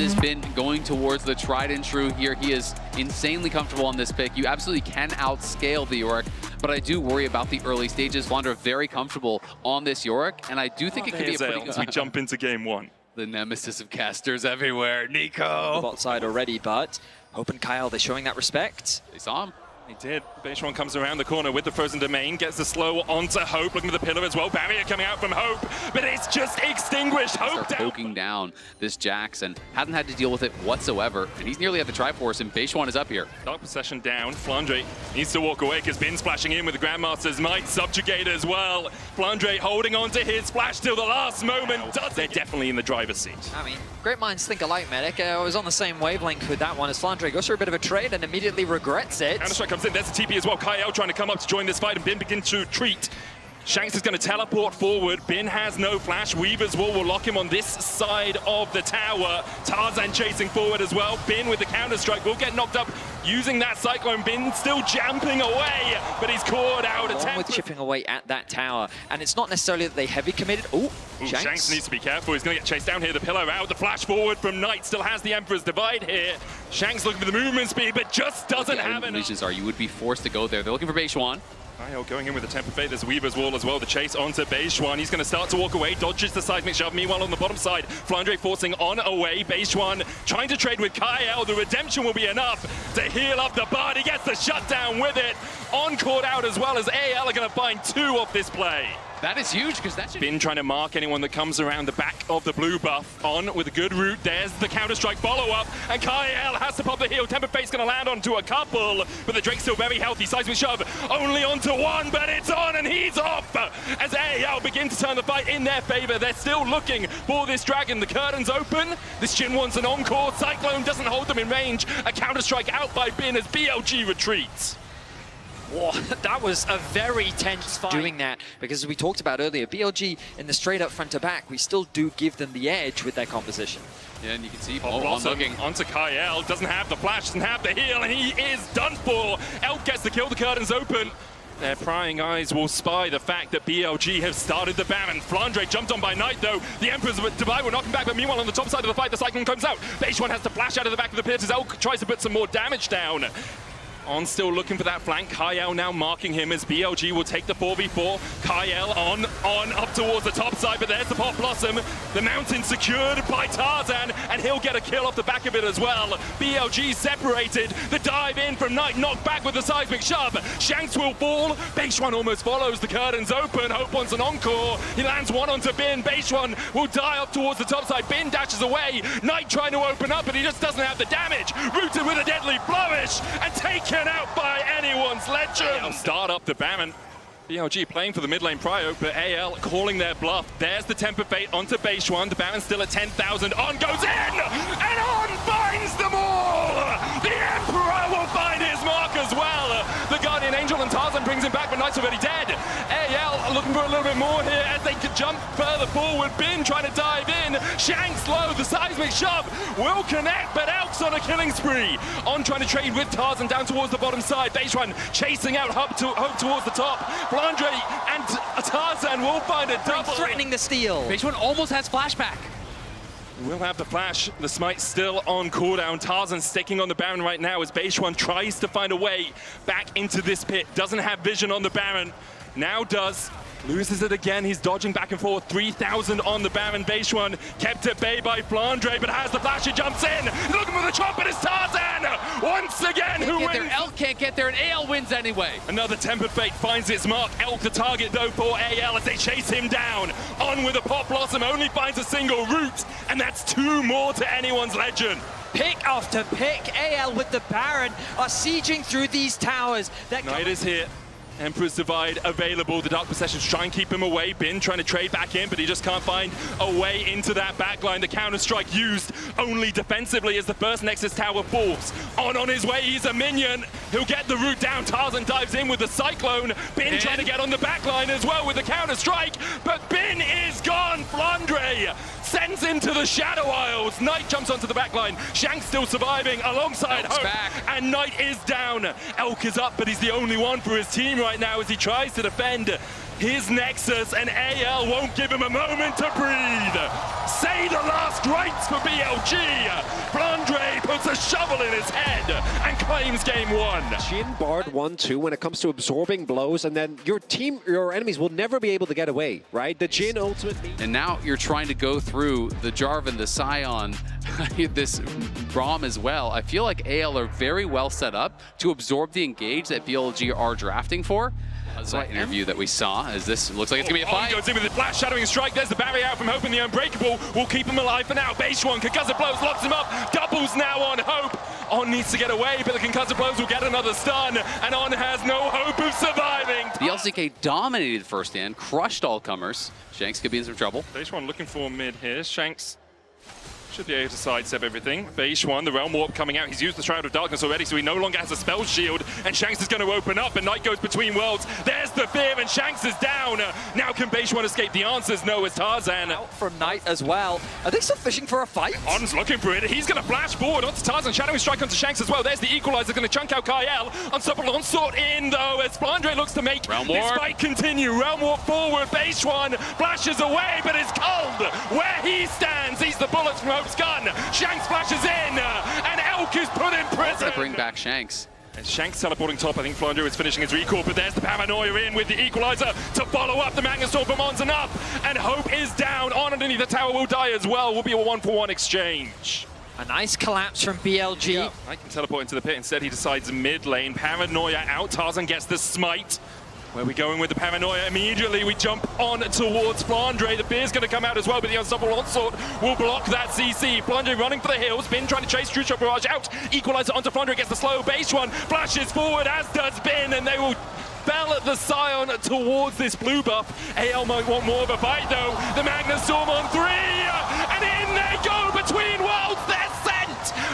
is Bin going towards the tried and true here. He is insanely comfortable on this pick. You absolutely can outscale the Yorick, but I do worry about the early stages. Flandre very comfortable on this Yorick, and I do think it could be a pretty good... We jump into game one. The nemesis of casters everywhere, Nico. The bot side already, but Hope and Kyle, they're showing that respect. They saw him. He did. Beishwan comes around the corner with the frozen domain, gets the slow onto Hope, looking for the pillar as well. Barrier coming out from Hope, but it's just extinguished. Hope down. Poking down this Jax and hasn't had to deal with it whatsoever. And he's nearly at the Triforce, and Beishwan is up here. Dark Possession down. Flandre needs to walk away because Bin splashing in with the Grandmaster's Might. Subjugate as well. Flandre holding on to his splash till the last moment. They're definitely in the driver's seat. I mean, great minds think alike, Medic. I was on the same wavelength with that one as Flandre goes through a bit of a trade and immediately regrets it. Counter-Strike comes in. There's a TP as well. Kyle trying to come up to join this fight, and Bin begins to retreat. Shanks is going to teleport forward. Bin has no flash. Weaver's Wall will lock him on this side of the tower. Tarzan chasing forward as well. Bin with the counter-strike will get knocked up using that Cyclone. Bin still jumping away, but he's caught out. Along with chipping away at that tower. And it's not necessarily that they heavy committed. Oh, Shanks needs to be careful. He's going to get chased down here. The pillar out. The flash forward from Knight still has the Emperor's Divide here. Shanks looking for the movement speed, but just doesn't have enough. You would be forced to go there. They're looking for Beishwan. Kyle going in with the Temper Fate. There's Weaver's Wall as well. The chase onto Beishwan. He's going to start to walk away. Dodges the seismic shove. Meanwhile, on the bottom side, Flandre forcing on away. Beishwan trying to trade with Kyle. The redemption will be enough to heal up the bard. He gets the shutdown with it. On-court out as well as AL are going to find 2 off this play. That is huge because that's Bin trying to mark anyone that comes around the back of the blue buff. On with a good route. There's the counter-strike follow-up, and Kyle has to pop the heal. Temper Fate's going to land onto a couple, but the Drake's still very healthy. Seismic shove only onto one, but it's on, and he's off as AL begin to turn the fight in their favor. They're still looking for this dragon. The curtain's open. This Jhin wants an encore. Cyclone doesn't hold them in range. A counter-strike out by Bin as BLG retreats. Whoa, that was a very tense fight. Doing that, because as we talked about earlier, BLG in the straight up front to back, we still do give them the edge with their composition. Yeah, and you can see Blossom onto Kyle, doesn't have the flash, doesn't have the heal, and he is done for. Elk gets the kill, the curtain's open. Their prying eyes will spy the fact that BLG have started the Baron. Flandre jumped on by Knight though. The Emperor's Divide will knock him back, but meanwhile on the top side of the fight, the Cyclone comes out. Beishwan has to flash out of the back of the pit as Elk tries to put some more damage down. On still looking for that flank. Kyle now marking him as BLG will take the 4v4. Kyle on up towards the top side, but there's the Pop Blossom. The mountain secured by Tarzan, and he'll get a kill off the back of it as well. BLG separated. The dive in from Knight, knocked back with the seismic shove. Shanks will fall. Beishwan almost follows. The curtain's open. Hope wants an encore. He lands one onto Bin. Beishwan will die up towards the top side. Bin dashes away. Knight trying to open up, but he just doesn't have the damage. Rooted with a deadly flourish and taken out by anyone's legend. Start up the Baron. BLG playing for the mid lane prio, but AL calling their bluff. There's the Temper Fate onto Beishwan. The Baron's still at 10,000. On goes in, and On finds them all. The Emperor will find his mark as well. The Guardian Angel and Tarzan brings him back, but Knight's already dead. AL looking for a little bit more here as they could jump further forward. Bin trying to dive in. Shanks low. The seismic shove will connect, but Elk's on a killing spree. On trying to trade with Tarzan down towards the bottom side. Beishwan chasing out Hope towards the top. Flandre and Tarzan will find a double. Threatening the steal. Beishwan almost has flashback. We'll have the flash. The smite still on cooldown. Tarzan sticking on the Baron right now as Beishwan tries to find a way back into this pit. Doesn't have vision on the Baron. Now does. Loses it again. He's dodging back and forth. 3,000 on the Baron. Beishwan kept at bay by Flandre, but has the flash. He jumps in. Looking for the chop, but it's Tarzan once again who wins. Elk can't get there, and AL wins anyway. Another Temper Fate finds its mark. Elk the target though for AL as they chase him down. On with a Pop Blossom, only finds a single route, and that's 2 more to anyone's legend. Pick after pick. AL with the Baron are sieging through these towers. Knight is here. Emperor's Divide available. The Dark Possessions try and keep him away. Bin trying to trade back in, but he just can't find a way into that backline. The counter-strike used only defensively as the first Nexus tower falls. On his way, he's a minion. He'll get the route down. Tarzan dives in with the Cyclone. Bin trying to get on the backline as well with the counter-strike, but Bin is gone. Flandre sends him to the Shadow Isles. Knight jumps onto the backline. Shanks still surviving alongside Hope, and Knight is down. Elk is up, but he's the only one for his team right now as he tries to defend his Nexus, and AL won't give him a moment to breathe. Say the last rites for BLG. Flandre puts a shovel in his head and claims game one. Jin barred 1-2 when it comes to absorbing blows, and then your enemies will never be able to get away, right? The Jin ultimate. And now you're trying to go through the Jarvan, the Scion, this Braum as well. I feel like AL are very well set up to absorb the engage that BLG are drafting for. That interview that we saw, as this looks like it's going to be a fight. Goes in with the flash, shadowing strike. There's the barrier out from Hope, and the Unbreakable will keep him alive for now. Base1, concussive blows, locks him up. Doubles now on Hope. On needs to get away, but the concussive blows will get another stun, and On has no hope of surviving. The LCK dominated the first stand, crushed all comers. Shanks could be in some trouble. Base1 looking for mid here. Shanks should be able to sidestep everything. Base1, the Realm Warp coming out. He's used the Shroud of Darkness already, so he no longer has a spell shield. And Shanks is going to open up, and Knight goes between worlds. There's the fear, and Shanks is down. Now can Base1 escape? The answer's no as Tarzan. Out from Knight as well. Are they still fishing for a fight? On's looking for it. He's going to flash forward onto Tarzan. Shadowing strike onto Shanks as well. There's the Equalizer going to chunk out Kyle. Unstoppable onslaught in, though, as Flandre looks to make this fight continue. Realm Warp forward. Base1 flashes away, but it's cold where he stands. He's the bullets from Hope's gun. Shanks flashes in, and Elk is put in prison. To bring back Shanks. And Shanks teleporting top. I think Flandre is finishing his recall, but there's the Paranoia in with the Equalizer to follow up. The Magnet Storm from On's enough, and Hope is down. On underneath the tower will die as well. Will be a 1-for-1 exchange. A nice collapse from BLG. Yeah, I can teleport into the pit. Instead, he decides mid lane. Paranoia out. Tarzan gets the smite. Where are we going with the Paranoia? Immediately we jump on towards Flandre. The Beer's going to come out as well, but the Unstoppable Onslaught will block that CC. Flandre running for the hills. Bin trying to chase True Shot Barrage out. Equalizer onto Flandre, gets the slow Base1. Flashes forward, as does Bin, and they will fell at the Scion towards this blue buff. AL might want more of a fight, though. The Magnet Storm on 3, and in they go between worlds. They're sent!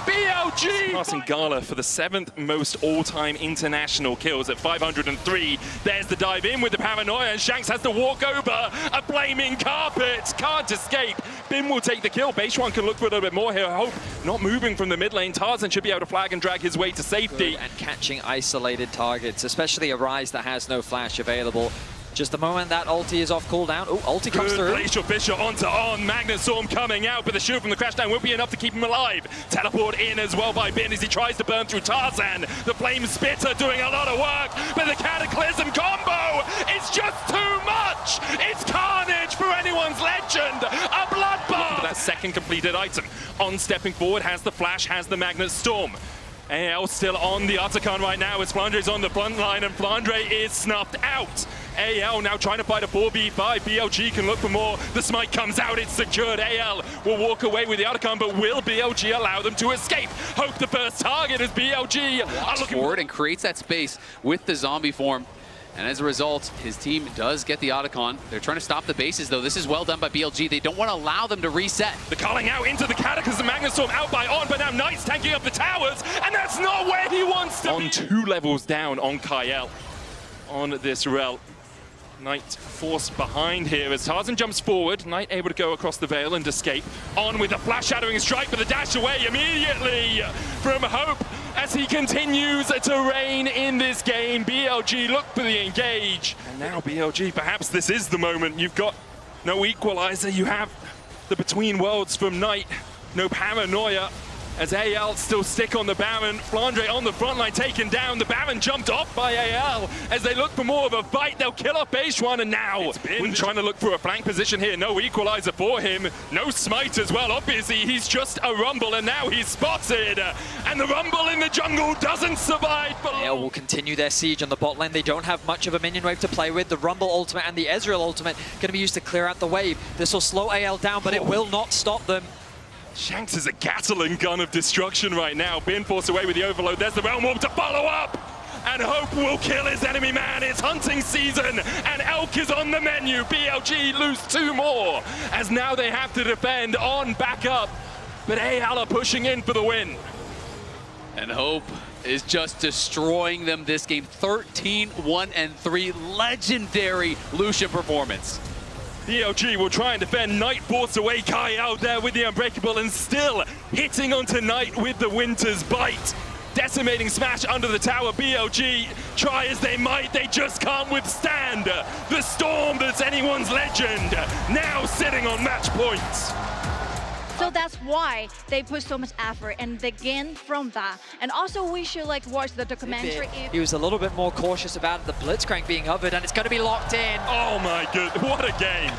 BLG! Passing Gala for the 7th most all-time international kills at 503. There's the dive in with the Paranoia, and Shanks has to walk over a flaming carpet. Can't escape. Bin will take the kill. Base1 can look for a little bit more here. Hope not moving from the mid lane. Tarzan should be able to flag and drag his way to safety. Good, and catching isolated targets, especially a Rise that has no flash available. Just the moment that ulti is off cooldown. Oh, ulti comes through. Glacial Fisher onto On. Magnet Storm coming out, but the shield from the Crashdown won't be enough to keep him alive. Teleport in as well by Bin as he tries to burn through Tarzan. The Flame Spitter doing a lot of work, but the Cataclysm combo is just too much. It's carnage for anyone's legend. A bloodbath. That second completed item. On stepping forward, has the flash, has the Magnet Storm. AL still on the Artican right now as Flandre is on the front line, and Flandre is snuffed out. AL now trying to fight a 4v5. BLG can look for more. The smite comes out, it's secured. AL will walk away with the Artican, but will BLG allow them to escape? Hope the first target as BLG are looking forward and creates that space with the zombie form. And as a result, his team does get the Otacon. They're trying to stop the bases, though. This is well done by BLG. They don't want to allow them to reset. The calling out into the Cataclysm. Magnet Storm out by On, but now Knight's tanking up the towers, and that's not where he wants to be. On 2 levels down on Kyle on this rel. Knight forced behind here as Tarzan jumps forward. Knight able to go across the veil and escape. On with a flash shadowing strike, but the dash away immediately from Hope as he continues to reign in this game. BLG look for the engage. And now BLG, perhaps this is the moment. You've got no Equalizer. You have the Between Worlds from Knight. No Paranoia. As AL still stick on the Baron. Flandre on the front line taken down. The Baron jumped off by AL as they look for more of a fight. They'll kill off Base1, and now when trying to look for a flank position here. No Equalizer for him. No smite as well. Obviously, he's just a Rumble, and now he's spotted. And the Rumble in the jungle doesn't survive. AL will continue their siege on the bot lane. They don't have much of a minion wave to play with. The Rumble ultimate and the Ezreal ultimate going to be used to clear out the wave. This will slow AL down, but it will not stop them. Shanks is a Gatling gun of destruction right now. Being forced away with the overload. There's the Realm Warp to follow up. And Hope will kill his enemy man. It's hunting season, and Elk is on the menu. BLG lose 2 more, as now they have to defend On back up. But AL are pushing in for the win. And Hope is just destroying them this game. 13-1-3, legendary Lucian performance. BLG will try and defend. Knight forced away Kai out there with the Unbreakable, and still hitting onto Knight with the Winter's Bite. decimating smash under the tower. BLG, try as they might, they just can't withstand the storm that's anyone's legend, now sitting on match points. So that's why they put so much effort and they gain from that. And also we should like watch the documentary. He was a little bit more cautious about the Blitzcrank being hovered, and it's going to be locked in. Oh my goodness, what a game.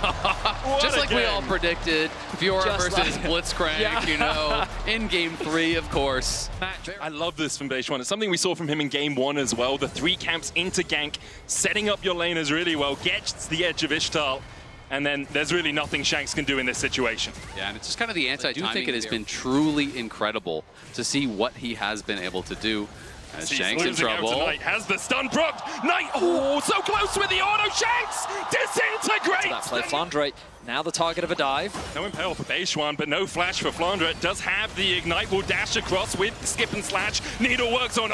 Just like we all predicted, Fiora Just versus like- Blitzcrank, Yeah. you know, in game 3, of course. I love this from Beishwan. It's something we saw from him in game 1 as well. The 3 camps into gank, setting up your laners really well, gets the edge of Ishtal, and then there's really nothing Shanks can do in this situation. Yeah, and it's just kind of the anti-timing. I do think it has here. been truly incredible to see what he has been able to do. As Shanks in trouble. Knight has the stun procced. Knight, oh, so close with the auto. Shanks disintegrates. That play, Flandre, now the target of a dive. No impale for Beishwan, but no flash for Flandre. Does have the ignite, will dash across with skip and slash. Needle works on,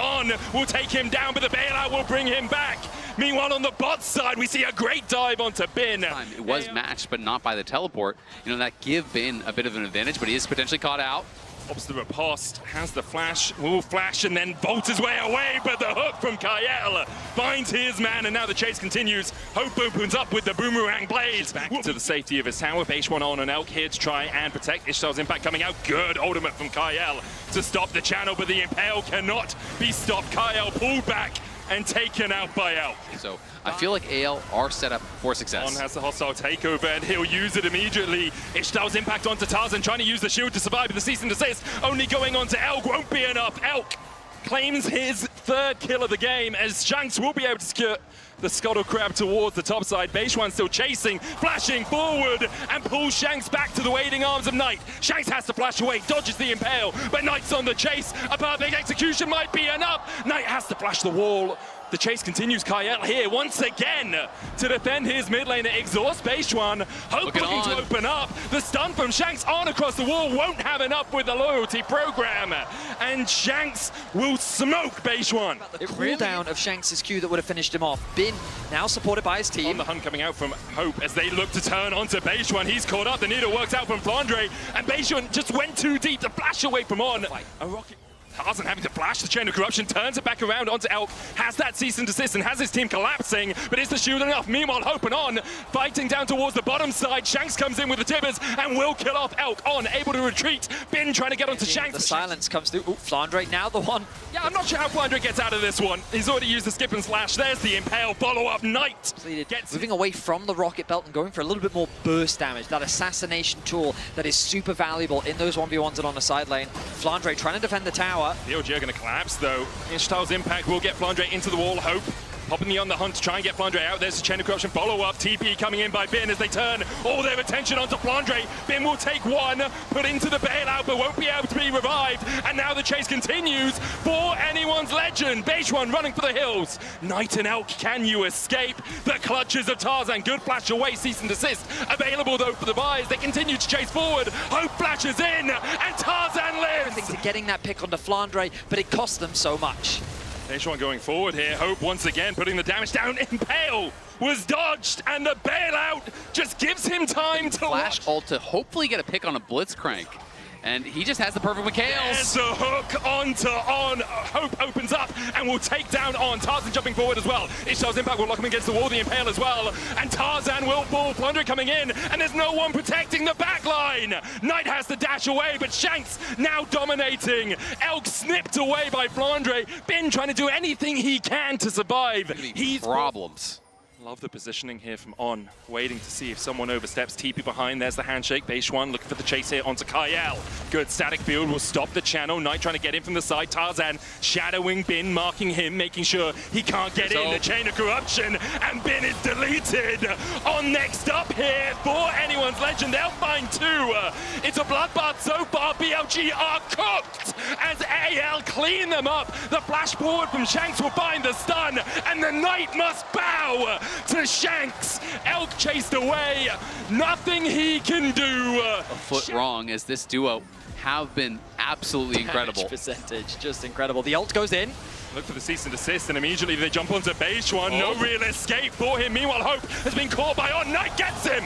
will take him down, but the bailout will bring him back. Meanwhile, on the bot side, we see a great dive onto Bin. It was matched, but not by the teleport. You know, that give Bin a bit of an advantage, but he is potentially caught out. Opts the riposte, has the flash, will flash and then bolt his way away, but the hook from Kael finds his man, and now the chase continues. Hope opens up with the boomerang blades. Back to the safety of his tower. Beishwan on an Elk here to try and protect. Ishtal's impact coming out. Good ultimate from Kael to stop the channel, but the impale cannot be stopped. Kael pulled back and taken out by Elk. So I feel like AL are set up for success. On has the hostile takeover and he'll use it immediately. Ishtal's impact onto Tarzan, trying to use the shield to survive, but the cease and desist only going on to Elk won't be enough. Elk claims his 3rd kill of the game as Shanks will be able to secure the scuttle crab towards the top side. Beishwan still chasing, flashing forward and pulls Shanks back to the waiting arms of Knight. Shanks has to flash away, dodges the impale, but Knight's on the chase. A perfect execution might be enough. Knight has to flash the wall. The chase continues. Kael here once again to defend his mid lane, exhaust Beishwan. Hope looking to open up. The stun from Shanks on across the wall won't have enough with the loyalty program. And Shanks will smoke Beishwan. The cooldown of Shanks' Q that would have finished him off. Bin now supported by his On team. the hunt coming out from Hope as they look to turn onto Beishwan. He's caught up. The needle works out from Flandre. And Beishwan just went too deep to flash away from On. A rocket. Tarzan having to flash the chain of corruption, turns it back around onto Elk, has that cease and desist and has his team collapsing, but is the shield enough? Meanwhile, Hope and On fighting down towards the bottom side. Shanks comes in with the tibbers and will kill off Elk. On able to retreat. Bin trying to get onto Shanks. The silence comes through. Ooh, Flandre now the one. Yeah, I'm not sure how Flandre gets out of this one. He's already used the skip and slash. There's the impale follow-up. Knight gets moving away from the rocket belt and going for a little bit more burst damage. That assassination tool that is super valuable in those 1v1s and on the side lane. Flandre trying to defend the tower. BLG are going to collapse though. Ishtal's impact will get Flandre into the wall. Hope popping the on the hunt to try and get Flandre out. There's the chain of corruption follow-up. TP coming in by Bin as they turn all their attention onto Flandre. Bin will take one, put into the bailout, but won't be able to be revived. And now the chase continues for anyone's legend. Beishwan running for the hills. Knight and Elk, can you escape the clutches of Tarzan? Good flash away, cease and desist. Available though for the buys. They continue to chase forward. Hope flashes in, and Tarzan lives. To getting that pick onto Flandre, but it cost them so much. Beishwan going forward here. Hope once again putting the damage down. Impale was dodged, and the bailout just gives him time to Flash ult to hopefully get a pick on a Blitzcrank. And he just has the perfect McHale's. There's a hook onto On. Hope opens up and will take down On. Tarzan jumping forward as well. Ishtal's impact will lock him against the wall, the impale as well. And Tarzan will fall. Plunder coming in, and there's no one protecting the back line. Knight has to dash away, but Shanks now dominating. Elk snipped away by Flandre. Bin trying to do anything he can to survive. He's problems. Love the positioning here from On, waiting to see if someone oversteps. TP behind, there's the handshake. Beishwan looking for the chase here onto Kael. Good static field will stop the channel. Knight trying to get in from the side. Tarzan shadowing Bin, marking him, making sure he can't get in. The chain of corruption, and Bin is deleted. On next up here for anyone's legend, they'll find 2. It's a bloodbath so far. BLG are cooked as AL clean them up. The flash forward from Shanks will find the stun, and the Knight must bow to Shanks. Elk chased away. Nothing he can do. A foot wrong as this duo have been absolutely incredible. Damage percentage, just incredible. The ult goes in. Look for the cease and desist, and immediately they jump onto Beishwan. No real escape for him. Meanwhile, Hope has been caught by On. Knight gets him.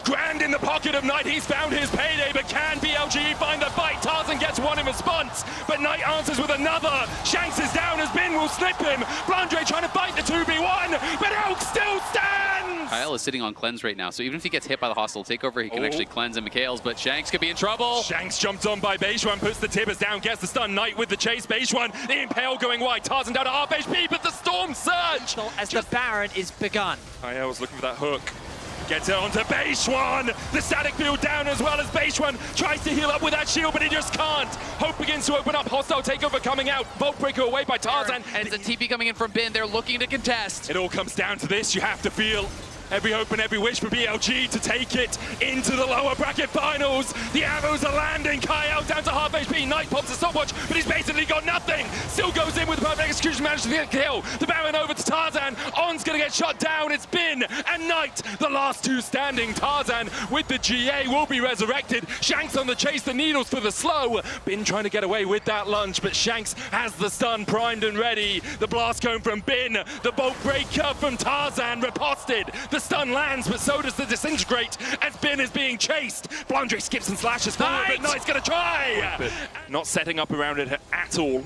Grand in the pocket of Knight, he's found his payday, but can BLG find the fight? Tarzan gets one in response, but Knight answers with another. Shanks is down as Bin will snip him. Blandre trying to fight the 2v1, but Elk still stands! Kyle is sitting on cleanse right now, so even if he gets hit by the hostile takeover, he can actually cleanse and Mikhail's, but Shanks could be in trouble. Shanks jumps on by Beishwan, puts the Tibbers down, gets the stun. Knight with the chase. Beishwan, the Impale going wide. Tarzan down to half HP, but the Storm Surge! As the Baron is begun. IL's looking for that hook. Gets it onto Beishwan. The static field down as well as Beishwan tries to heal up with that shield, but he just can't. Hope begins to open up. Hostile takeover coming out. Vault breaker away by Tarzan. And it's a TP coming in from Bin. They're looking to contest. It all comes down to this. You have to feel every hope and every wish for BLG to take it into the lower bracket finals. The arrows are landing. Kyle down to half HP. Knight pops a stopwatch, but he's basically got nothing. Still goes in with the perfect execution, manages to get a kill. The Baron over to Tarzan. On's gonna get shot down. It's Bin and Knight, the last two standing. Tarzan with the GA will be resurrected. Shanks on the chase, the needles for the slow. Bin trying to get away with that lunge, but Shanks has the stun primed and ready. The blast cone from Bin, the bolt breaker from Tarzan riposted. The stun lands, but so does the disintegrate as Bin is being chased. Blandre skips and slashes forward, but Knight's gonna try! Not setting up around it at all.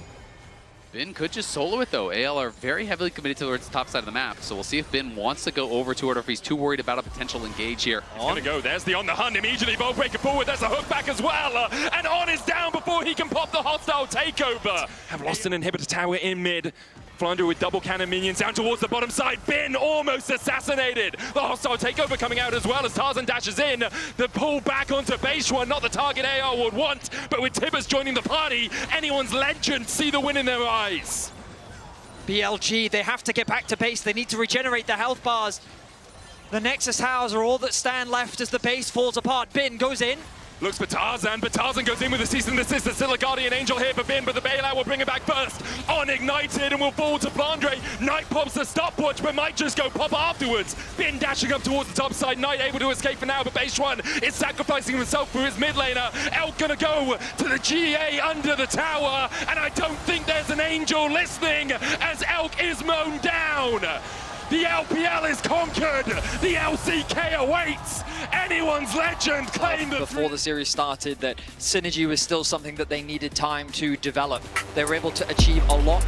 Bin could just solo it though. AL are very heavily committed towards the top side of the map, so we'll see if Bin wants to go over to it or if he's too worried about a potential engage here. He's gonna go, there's the on the hunt, immediately Vault breaker forward, there's a hook back as well, and On is down before he can pop the hostile takeover. Have lost an inhibitor tower in mid. Flounder with double cannon minions down towards the bottom side. Bin almost assassinated. The hostile takeover coming out as well as Tarzan dashes in. The pull back onto Beishwan, not the target AR would want, but with Tibbers joining the party, anyone's legend see the win in their eyes. BLG, they have to get back to base. They need to regenerate the health bars. The Nexus towers are all that stand left as the base falls apart. Bin goes in. Looks for Tarzan, but Tarzan goes in with a cease and desist. There's still a Guardian Angel here for Bin, but the bailout will bring it back first. On ignited and will fall to Blandre. Knight pops the stopwatch, but might just go pop afterwards. Bin dashing up towards the top side. Knight able to escape for now, but Beishwan is sacrificing himself for his mid laner. Elk gonna go to the GA under the tower, and I don't think there's an Angel listening as Elk is mown down. The LPL is conquered. The LCK awaits. Anyone's legend claimed before the series started that synergy was still something that they needed time to develop. They were able to achieve a lot